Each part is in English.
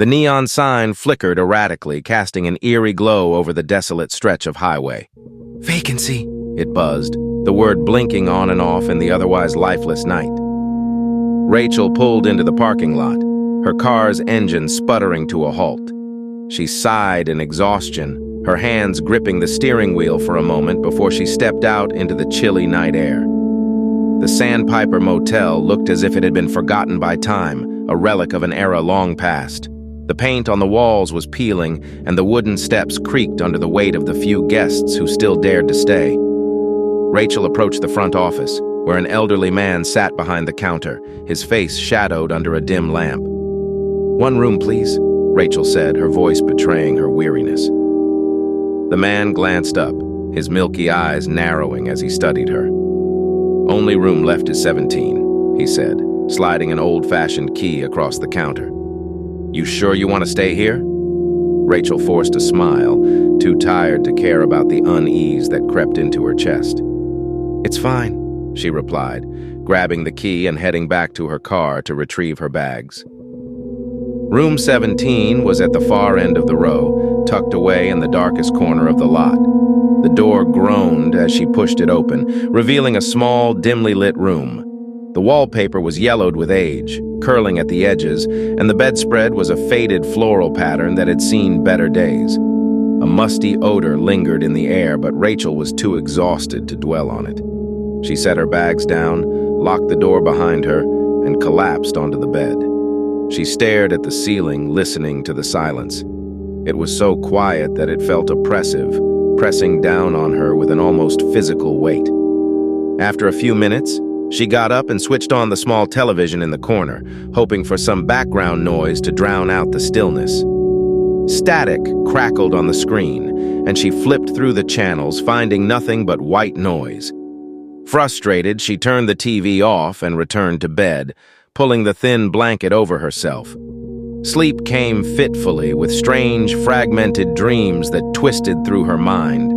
The neon sign flickered erratically, casting an eerie glow over the desolate stretch of highway. "Vacancy," it buzzed, the word blinking on and off in the otherwise lifeless night. Rachel pulled into the parking lot, her car's engine sputtering to a halt. She sighed in exhaustion, her hands gripping the steering wheel for a moment before she stepped out into the chilly night air. The Sandpiper Motel looked as if it had been forgotten by time, a relic of an era long past. The paint on the walls was peeling, and the wooden steps creaked under the weight of the few guests who still dared to stay. Rachel approached the front office, where an elderly man sat behind the counter, his face shadowed under a dim lamp. "One room, please," Rachel said, her voice betraying her weariness. The man glanced up, his milky eyes narrowing as he studied her. "Only room left is 17, he said, sliding an old-fashioned key across the counter. "You sure you want to stay here?" Rachel forced a smile, too tired to care about the unease that crept into her chest. "It's fine," she replied, grabbing the key and heading back to her car to retrieve her bags. Room 17 was at the far end of the row, tucked away in the darkest corner of the lot. The door groaned as she pushed it open, revealing a small, dimly lit room. The wallpaper was yellowed with age, curling at the edges, and the bedspread was a faded floral pattern that had seen better days. A musty odor lingered in the air, but Rachel was too exhausted to dwell on it. She set her bags down, locked the door behind her, and collapsed onto the bed. She stared at the ceiling, listening to the silence. It was so quiet that it felt oppressive, pressing down on her with an almost physical weight. After a few minutes, she got up and switched on the small television in the corner, hoping for some background noise to drown out the stillness. Static crackled on the screen, and she flipped through the channels, finding nothing but white noise. Frustrated, she turned the TV off and returned to bed, pulling the thin blanket over herself. Sleep came fitfully, with strange, fragmented dreams that twisted through her mind.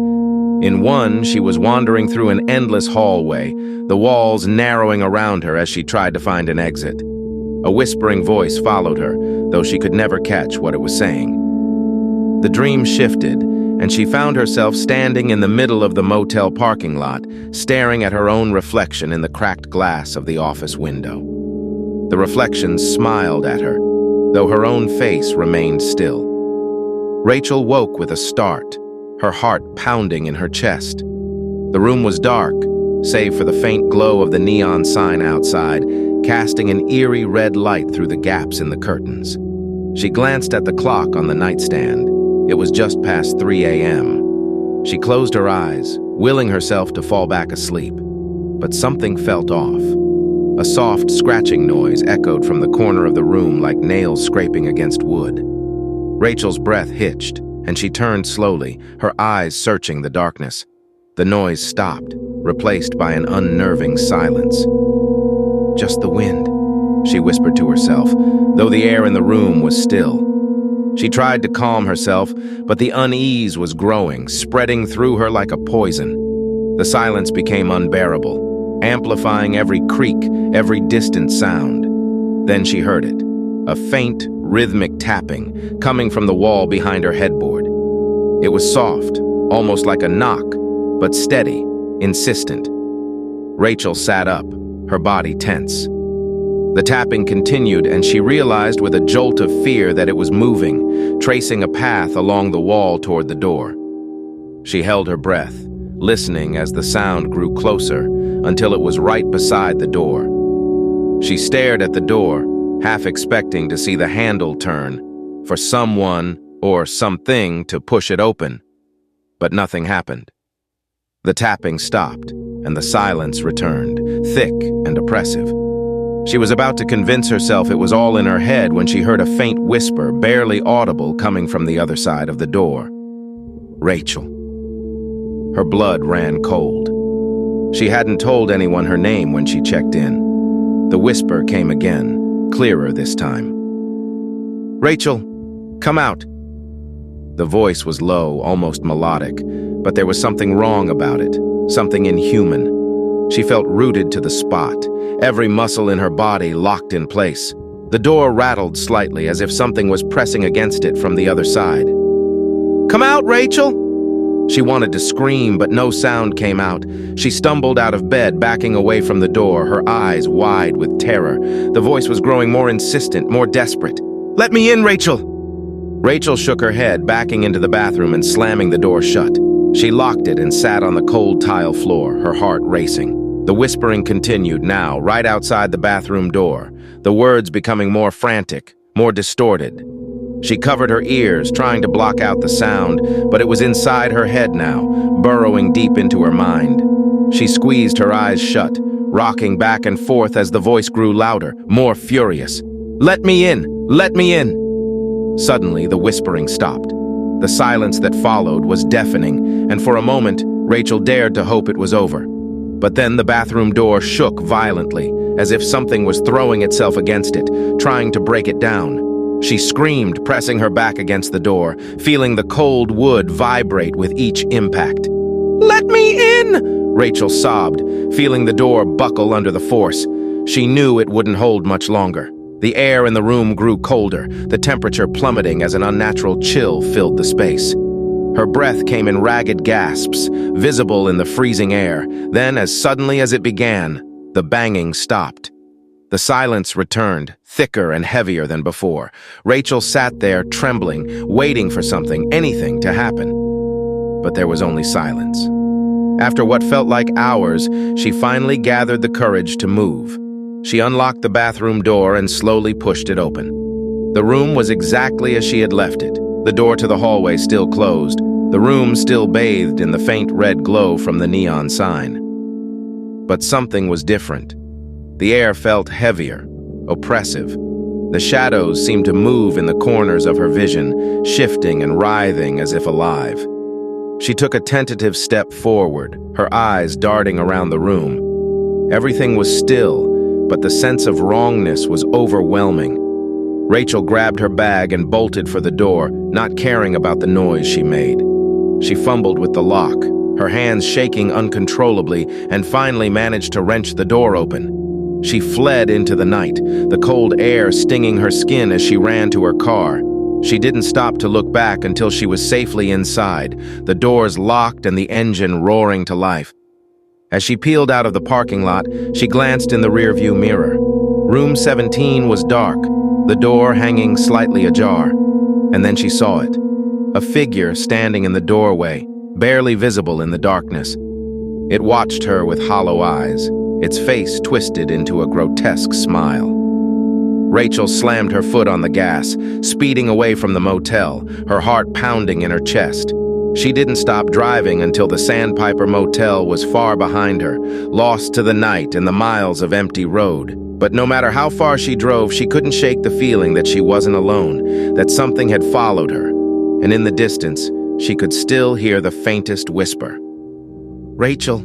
In one, she was wandering through an endless hallway, the walls narrowing around her as she tried to find an exit. A whispering voice followed her, though she could never catch what it was saying. The dream shifted, and she found herself standing in the middle of the motel parking lot, staring at her own reflection in the cracked glass of the office window. The reflection smiled at her, though her own face remained still. Rachel woke with a start, her heart pounding in her chest. The room was dark, save for the faint glow of the neon sign outside, casting an eerie red light through the gaps in the curtains. She glanced at the clock on the nightstand. It was just past 3 a.m. She closed her eyes, willing herself to fall back asleep. But something felt off. A soft scratching noise echoed from the corner of the room like nails scraping against wood. Rachel's breath hitched, and she turned slowly, her eyes searching the darkness. The noise stopped, replaced by an unnerving silence. "Just the wind," she whispered to herself, though the air in the room was still. She tried to calm herself, but the unease was growing, spreading through her like a poison. The silence became unbearable, amplifying every creak, every distant sound. Then she heard it, a faint, rhythmic tapping coming from the wall behind her headboard. It was soft, almost like a knock, but steady, insistent. Rachel sat up, her body tense. The tapping continued, and she realized with a jolt of fear that it was moving, tracing a path along the wall toward the door. She held her breath, listening as the sound grew closer, until it was right beside the door. She stared at the door, half expecting to see the handle turn, for someone or something to push it open. But nothing happened. The tapping stopped, and the silence returned, thick and oppressive. She was about to convince herself it was all in her head when she heard a faint whisper, barely audible, coming from the other side of the door. "Rachel." Her blood ran cold. She hadn't told anyone her name when she checked in. The whisper came again, clearer this time. "Rachel, come out." The voice was low, almost melodic, but there was something wrong about it, something inhuman. She felt rooted to the spot, every muscle in her body locked in place. The door rattled slightly as if something was pressing against it from the other side. "Come out, Rachel!" She wanted to scream, but no sound came out. She stumbled out of bed, backing away from the door, her eyes wide with terror. The voice was growing more insistent, more desperate. "Let me in, Rachel!" Rachel shook her head, backing into the bathroom and slamming the door shut. She locked it and sat on the cold tile floor, her heart racing. The whispering continued now, right outside the bathroom door, the words becoming more frantic, more distorted. She covered her ears, trying to block out the sound, but it was inside her head now, burrowing deep into her mind. She squeezed her eyes shut, rocking back and forth as the voice grew louder, more furious. "Let me in! Let me in!" Suddenly, the whispering stopped. The silence that followed was deafening, and for a moment, Rachel dared to hope it was over. But then the bathroom door shook violently, as if something was throwing itself against it, trying to break it down. She screamed, pressing her back against the door, feeling the cold wood vibrate with each impact. "Let me in!" Rachel sobbed, feeling the door buckle under the force. She knew it wouldn't hold much longer. The air in the room grew colder, the temperature plummeting as an unnatural chill filled the space. Her breath came in ragged gasps, visible in the freezing air. Then, as suddenly as it began, the banging stopped. The silence returned, thicker and heavier than before. Rachel sat there, trembling, waiting for something, anything to happen. But there was only silence. After what felt like hours, she finally gathered the courage to move. She unlocked the bathroom door and slowly pushed it open. The room was exactly as she had left it, the door to the hallway still closed, the room still bathed in the faint red glow from the neon sign. But something was different. The air felt heavier, oppressive. The shadows seemed to move in the corners of her vision, shifting and writhing as if alive. She took a tentative step forward, her eyes darting around the room. Everything was still, but the sense of wrongness was overwhelming. Rachel grabbed her bag and bolted for the door, not caring about the noise she made. She fumbled with the lock, her hands shaking uncontrollably, and finally managed to wrench the door open. She fled into the night, the cold air stinging her skin as she ran to her car. She didn't stop to look back until she was safely inside, the doors locked and the engine roaring to life. As she peeled out of the parking lot, she glanced in the rearview mirror. Room 17 was dark, the door hanging slightly ajar. And then she saw it. A figure standing in the doorway, barely visible in the darkness. It watched her with hollow eyes, its face twisted into a grotesque smile. Rachel slammed her foot on the gas, speeding away from the motel, her heart pounding in her chest. She didn't stop driving until the Sandpiper Motel was far behind her, lost to the night and the miles of empty road. But no matter how far she drove, she couldn't shake the feeling that she wasn't alone, that something had followed her. And in the distance, she could still hear the faintest whisper. "Rachel."